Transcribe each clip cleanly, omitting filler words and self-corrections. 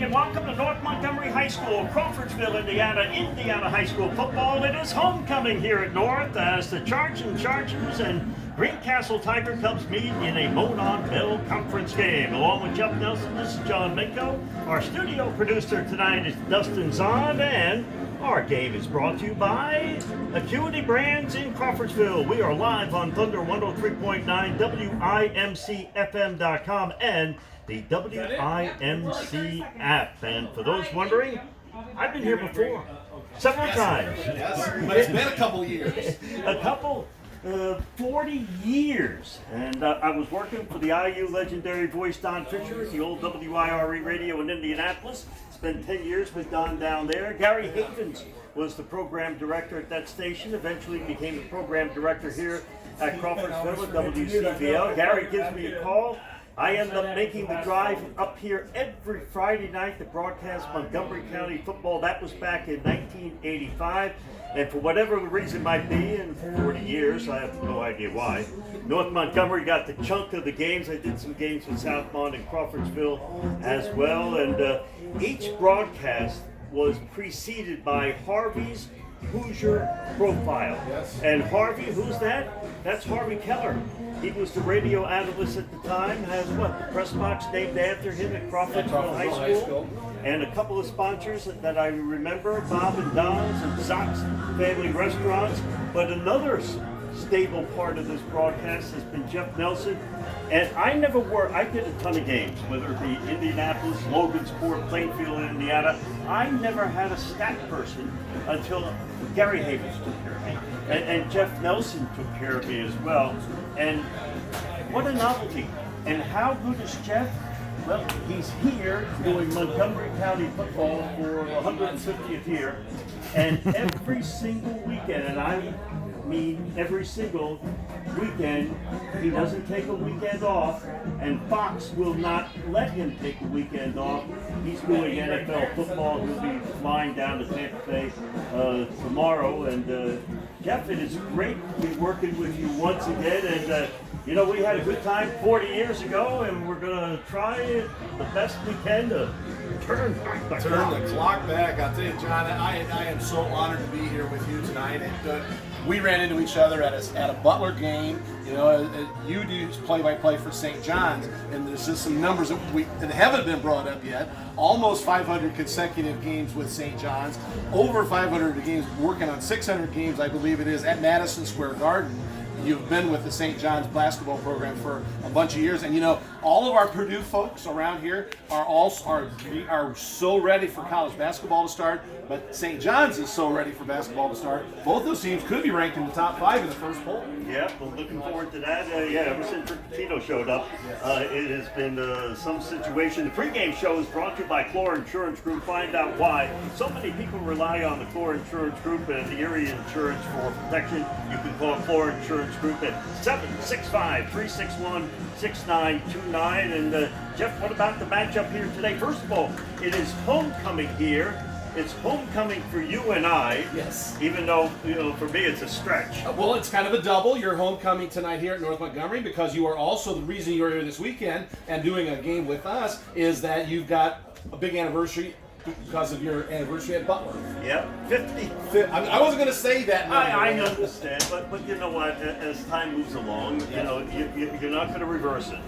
morning and welcome to North Montgomery High School, Crawfordsville, Indiana, Indiana High School football. It is homecoming here at North as the Chargers and Greencastle Tiger Cubs meet in a Monon Bell Conference game. Along with Jeff Nelson, this is John Minko. Our studio producer tonight is Dustin Zahn, and our game is brought to you by Acuity Brands in Crawfordsville. We are live on Thunder 103.9, WIMCFM.com, and the WIMC app. And for those wondering, I've been here before, several times. Yes, but it's been a couple years. 40 years. And I was working for the IU legendary voice Don Fisher, the old WIRE radio in Indianapolis. Spent 10 years with Don down there. Gary Havens was the program director at that station, eventually became the program director here at Crawfordsville at WCVL. Gary gives me a call. I end up making the drive up here every Friday night to broadcast Montgomery County football. That was back in 1985. And for whatever the reason might be, in 40 years, I have no idea why, North Montgomery got the chunk of the games. I did some games with Southmont and Crawfordsville as well. And each broadcast was preceded by Harvey's Hoosier Profile. Yes. And Harvey, who's that? That's Harvey Keller. He was the radio analyst at the time, has what, the press box named after him at Crawfordsville High School. And a couple of sponsors that I remember, Bob and Don's and Zock's Family Restaurants. But another stable part of this broadcast has been Jeff Nelson. And I did a ton of games, whether it be Indianapolis, Logansport, Plainfield, Indiana. I never had a stat person until Gary Havens took care of me. And Jeff Nelson took care of me as well. And what a novelty. And how good is Jeff? Well, he's here doing Montgomery County football for 150th year. And every single weekend, and I mean every single weekend, he doesn't take a weekend off, and Fox will not let him take a weekend off. He's doing NFL football. He'll be flying down to Tampa Bay tomorrow. And Jeff, it is great to be working with you once again. And you know, we had a good time 40 years ago, and we're going to try the best we can to turn the clock back. I'll tell you, John, I am so honored to be here with you tonight. And, we ran into each other at a Butler game. You know, you do play-by-play for St. John's, and there's just some numbers that haven't been brought up yet. Almost 500 consecutive games with St. John's, over 500 games, working on 600 games, I believe it is, at Madison Square Garden. You've been with the St. John's basketball program for a bunch of years, and you know all of our Purdue folks around here are so ready for college basketball to start. But St. John's is so ready for basketball to start. Both those teams could be ranked in the top 5 in the first poll. Yeah, well, looking forward to that. Ever since Rick Pitino showed up, it has been some situation. The pregame show is brought to you by Clore Insurance Group. Find out why so many people rely on the Clore Insurance Group and the area insurance for protection. You can call Clore Insurance Group at 765-361-6929. And Jeff, what about the matchup here today? First of all, it is homecoming here. It's homecoming for you and I. Yes. Even though, you know, for me it's a stretch. Well, it's kind of a double. You're homecoming tonight here at North Montgomery because you are also, the reason you're here this weekend and doing a game with us is that you've got a big anniversary because of your anniversary at Butler. Yep, 50. I wasn't going to say that number. I understand, but you know what? As time moves along, you know, you're not going to reverse it.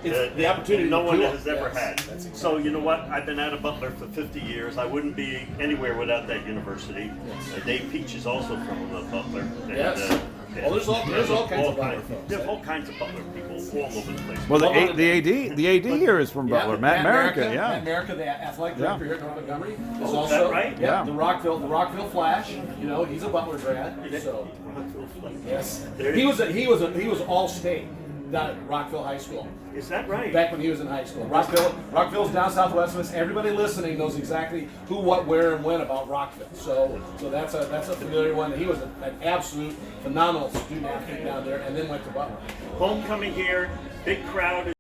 It's the opportunity no one to do it. has ever had. Exactly. So you know what? I've been out of Butler for 50 years. I wouldn't be anywhere without that university. Yes. Dave Peach is also from Butler. And, Yes. Well, there's all kinds of Butler folks. There's all kinds of Butler people all over the place. Well, the AD here is from Butler, Matt America, yeah. Matt America, the athletic director here at North Montgomery, is Oh, also is that right? Yeah, Yeah. the Rockville Flash. You know, he's a Butler grad. So yes, he was all state down at Rockville High School. Is that right? Back when he was in high school. Rockville's down southwest of us. Everybody listening knows exactly who, what, where, and when about Rockville. So that's a familiar one. He was an absolute phenomenal student athlete down there, and then went to Butler. Homecoming here, big crowd.